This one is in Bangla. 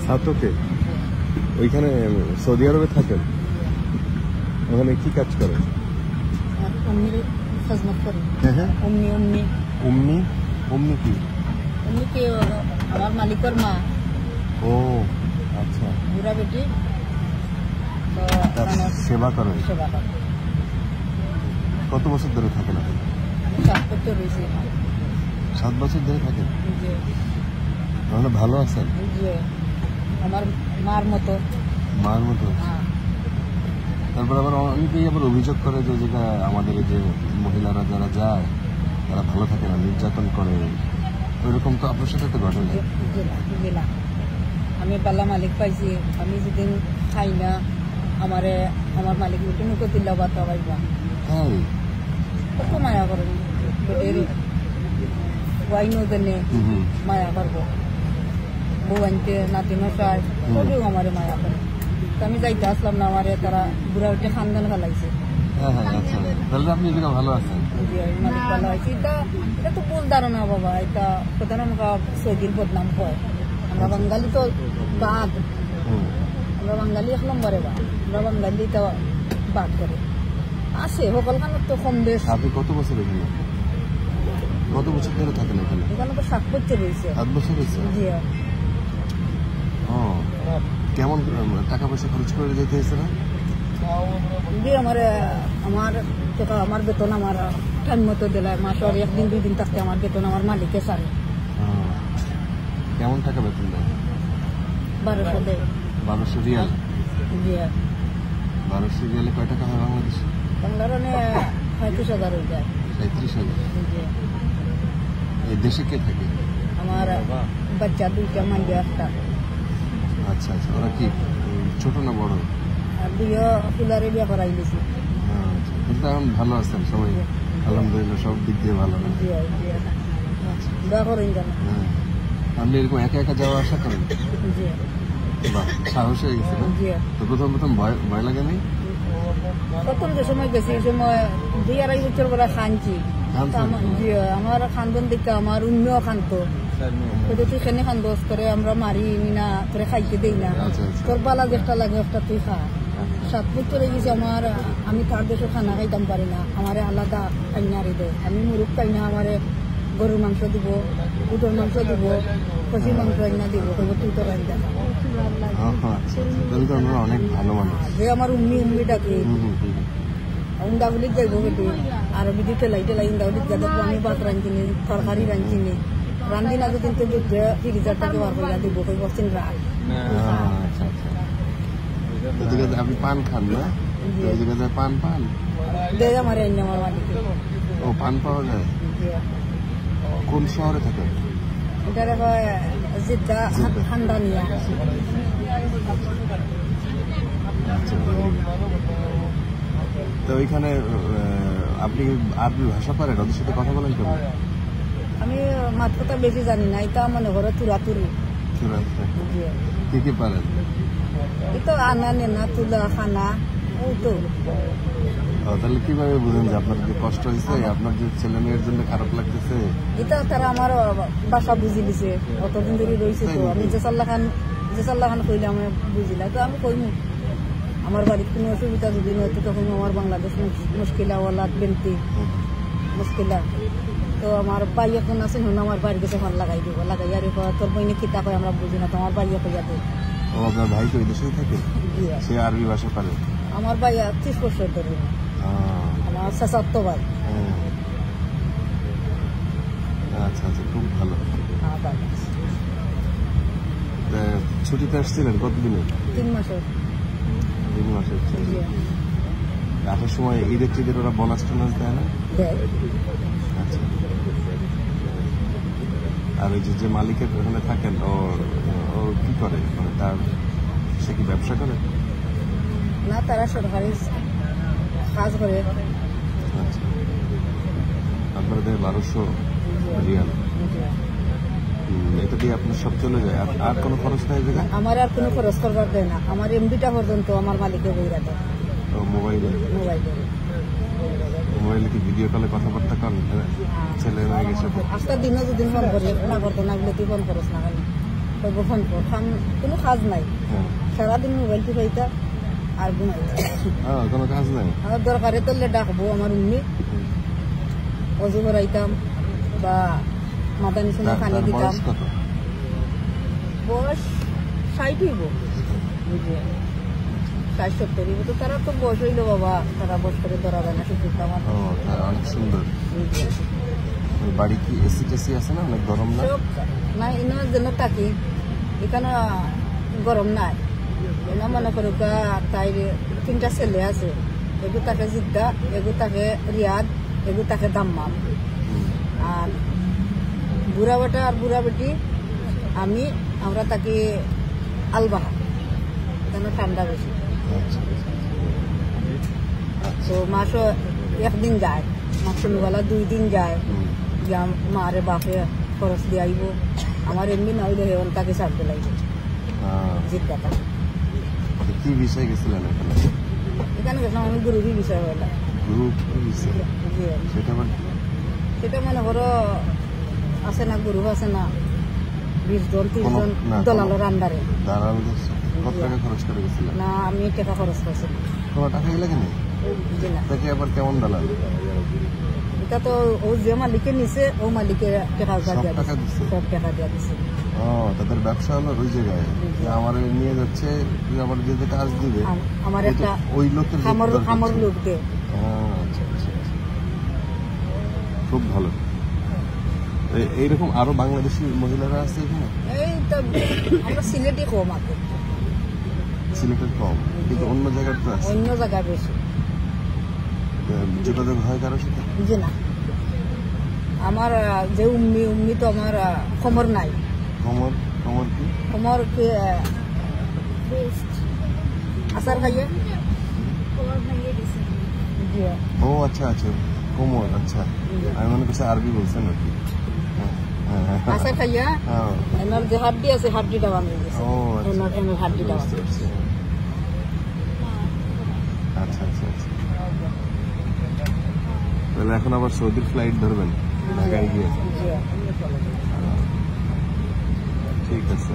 সাতকে ওইখানে সৌদি আরবে থাকেন, ওখানে কি কাজ করেন? হ্যাঁ উম্মি কি? আমার মালিকের মা। ও আচ্ছা, বুড়া বেটি সেবা করেন। সেবা করে। কত বছর ধরে থাকেন আপনি? 7 বছর হয়েছে। 7 বছর ধরে থাকেন? তাহলে ভালো আছেন? আমার মার মতো। মার মতো? তারপর আবার অনেকেই আবার অভিযোগ করে যে যেটা আমাদের যে মহিলারা যারা যায় তারা ভালো থাকে না, নির্যাতন করে, ওইরকম তো আপনার সাথে তো ঘটে না? আমি পাল্লা মালিক পাইছি, আমি যেদিন খাই না আমার মালিক উঠে মুখে দিল্লা বাতা পাইবা। হ্যাঁ, কত মায়া করেন বেটের ওয়াইনও দেনে মায়া করবো, বউ আনতে নাতি মশাই সবও আমারে মায়া করে। আমি যাইতে আসলাম না, আমারে তারা বুড়া উঠে খানদান ফেলাইছে। আচ্ছা, তাহলে আপনি এদিকে ভালো আছেন? মালিক ভালো হয়েছে। এটা তো ভুল ধারণা বাবা, এটা প্রধান আমাকে সৌদির বদনাম হয়। আমরা বাঙালি তো বাঘ, আমরা বাঙালি 1 নম্বরে বাঘ, আমরা বাঙালি তো বাঘ করে আছে সকলখানে তো কম বেশ। আপনি কত বছর এখানে, কত বছর ধরে থাকেন এখানে? এখানে তো 7 বছর হয়েছে। 7 বছর হয়েছে? জি। কেমন টাকা পয়সা খরচ করে যেতে হয়েছে না? জি, আমার বেতন আমার টাইম মতো দিলায়, মাসের 1 দিন 2 দিন থাকতে আমার বেতন আমার মালিকে সারে। কেমন টাকা বেতন দেয়? 1200 দেয়। 1200 রিয়াল? জি। 1200 রিয়ালে কয় টাকা হয় বাংলাদেশে? বাংলাদেশে 35,000 হয়ে যায়। 37,000? জি। এই দেশে কে থাকে? আমার বাচ্চা 2টা, মাইয়া 1টা। আচ্ছা, ওরা কি ছোট না বড়? আর 2 ফুলারে বিয়া করাই দিয়েছি। কিন্তু এখন ভালো আছেন সবাই? আলহামদুলিল্লাহ, সব দিক দিয়ে ভালো। দোয়া করেন জানো। আপনি এরকম একা একা যাওয়া আসা করেন? বাহ, সাহস হয়ে গেছে না? তো প্রথম ভয় লাগে নাই? প্রথম যে সময় গেছি এই সময় 2-2.5 বছর পরে খানছি। আমার খান্দন দেখে আমার অন্যও খানতো, তুই খেনে খান্দোস করে আমরা মারি না তোরে খাইতে দেই না, তোর বালা যেটা লাগে একটা তুই খা। 7 বছর হয়ে গেছে আমার, আমি তার দেশে খানা খাইতাম পারি না, আমারে আলাদা আইনারি দেয়। আমি মুরুখ খাই না, আমারে গরুর মাংস দিব, উটোর মাংস দিব, খসির মাংস আইনা দিব, তুই তোর আইন দেখা। অনেক ভালো মানুষ। যে আমার উম্মি ডাকে উন্দাগুলি যাইব বেটি, আর বিধি টেলাই উন্দাগুলি যাদের আমি ভাত রাঁধিনি, তরকারি রাঁধিনি, রান্ধি না যদি 30,000 টাকা বার করে দিব, কই বসছেন রাখ। আপনি পান খান না? পান দেয় আমার আইন আমার মালিক। ও, পান পাওয়া যায়? কোন শহরে থাকে? এটারে হয় জিদ্দা হান্দানিয়া। তো ওইখানে আপনি আরবি ভাষা পারেন? ওদের সাথে কথা বলেন কেমন? আমি মাত কথা বেশি জানি না, এটা মনে করো তুরাতুরি। কি পারেন? এই তো আনা নেনা তুলা খানা, ওই তো। তাহলে কিভাবে বুঝেন যে আপনার যে কষ্ট হয়েছে, আপনার যে ছেলে মেয়ের জন্য খারাপ লাগতেছে? এটা তারা আমার বাসা বুঝি দিছে, অতদিন ধরে রয়েছে তো। আমি যে সাল্লাহ খান কইলে আমি বুঝিলা, তো আমি কইমু আমার বাড়ির কোনো অসুবিধা যদি নয় তখন আমার বাংলাদেশ মুশকিলা ওয়ালাদ বেনতি মুশকিলা। তো আমার ভাই এখন আছে, আমার বাড়ি গেছে ফোন লাগাই দিব, লাগাই আর তোর বইনে কিতা কয় আমরা বুঝি না, তো আমার ভাই কইয়া দেয়। আপনার ভাই তো দেশেই থাকে? সে আরবি ভাষা পারে? আমার ভাই 30 বছর ধরে, আমার 7 ভাই। আচ্ছা, খুব ভালো। ছুটিতে আসছিলেন কতদিনে? 3 মাসের। 3 মাসের? আসার সময় ঈদের ওরা বোনাস টোনাস দেয় না? আচ্ছা। আর ওই যে মালিকের ওখানে থাকেন, ও কি করে, মানে সে কি ব্যবসা করে? না, তারা সরকারি কাজ করে। আচ্ছা, আপনারা দেয় 1200 রিয়াল। এটা দিয়ে আপনার সব চলে যায়, আর কোনো খরচ নাই? আমার আর কোনো খরচ করবার দেয় না, আমার এমবিটা পর্যন্ত আমার মালিকের বইরা দেয়। মোবাইলে কি ভিডিও কলে কথাবার্তা করেন ছেলে মেয়ে গেছে? আজকের দিনও যদি ফোন করি না করতো না, বলে তুই ফোন করস না কেন? গোপন কোনো কাজ নাই, হ্যাঁ। সারাদিন মোবাইল টিপাইতা আর ঘুমাইতা। কোনো কাজ নাই। আমার দরকারে তোলে ডাকবো আমার উম্মি, অজু করাইতাম বা মাথা নিচুনে পানি তার দিতাম। বয়স কত? বয়স 60 হইব, 60-70 হইব। তো তারা তো বয়স হইলো বাবা, তারা বয়স করে ধরা যায় না শুধু আমার। ও, অনেক সুন্দর। বাড়ি কি এসি টেসি আছে না? অনেক গরম না? সব না, এনে যেন থাকি এখানে গরম নাই। এনে মনে করো তাই 3টা ছেলে আছে, এগু থাকে জিদ্দা, এগু থাকে রিয়াদ, এগু থাকে দাম্মাম। আর বুড়া বেটা আর বুড়া বেটি আমরা থাকি আলবাহা, এখানে ঠান্ডা বেশি। তো মাসও একদিন যায়, মাস বেলা 2 দিন যায়, গিয়া মারে বাপে খরচ দিয়ে আইব। আমার এমনি না হইলে হেন তাকে ছাড়তে লাগবে জিদ্দাটা। কি বিষয় গেছিলেন এখানে? এখানে গেছিলাম আমি গুরুরই বিষয় হইলাম। সেটা মনে করো আছে না, গুরু আছে না 20 জন 30 জন দলালের আন্ডারে। কত টাকা খরচ করে গেছিলেন? না, আমি টাকা খরচ করছি না। কোনো টাকাই লাগেনি? জি না। তাকে আবার কেমন দালাল? এটা তো ও যে মালিকে নিছে, ও মালিকে টাকা সব টাকা দিচ্ছে? সব টাকা দিয়ে দিচ্ছে। ও, তাদের ব্যবসা হলো ওই জায়গায় যে আমার নিয়ে যাচ্ছে, আবার যে কাজ দিবে আমার একটা ওই লোকের আমার লোক দে। আচ্ছা আচ্ছা, খুব ভালো। এইরকম আরো বাংলাদেশি মহিলারা আছে এখানে? এই তো আমরা সিলেটে কম আছে, সিলেটের কম, কিন্তু অন্য জায়গার তো আছে। অন্য জায়গায় বেশি। যোগাযোগ হয় কারোর সাথে? জি না, আমার যে উম্মি তো আমার খবর নাই। খবর কি? খবর কি আসার খাইয়ে। ও আচ্ছা আচ্ছা, কোমর। আচ্ছা, আমি মনে করছি আরবি বলছেন আর কি। আসার খাইয়া এনার যে হাড্ডি আছে, হাড্ডিটা ভাঙিয়ে গেছে। এনার হাড্ডিটা আচ্ছা আচ্ছা আচ্ছা। তাহলে এখন আবার সৌদির ফ্লাইট ধরবেন ঢাকায় গিয়ে? ঠিক আছে।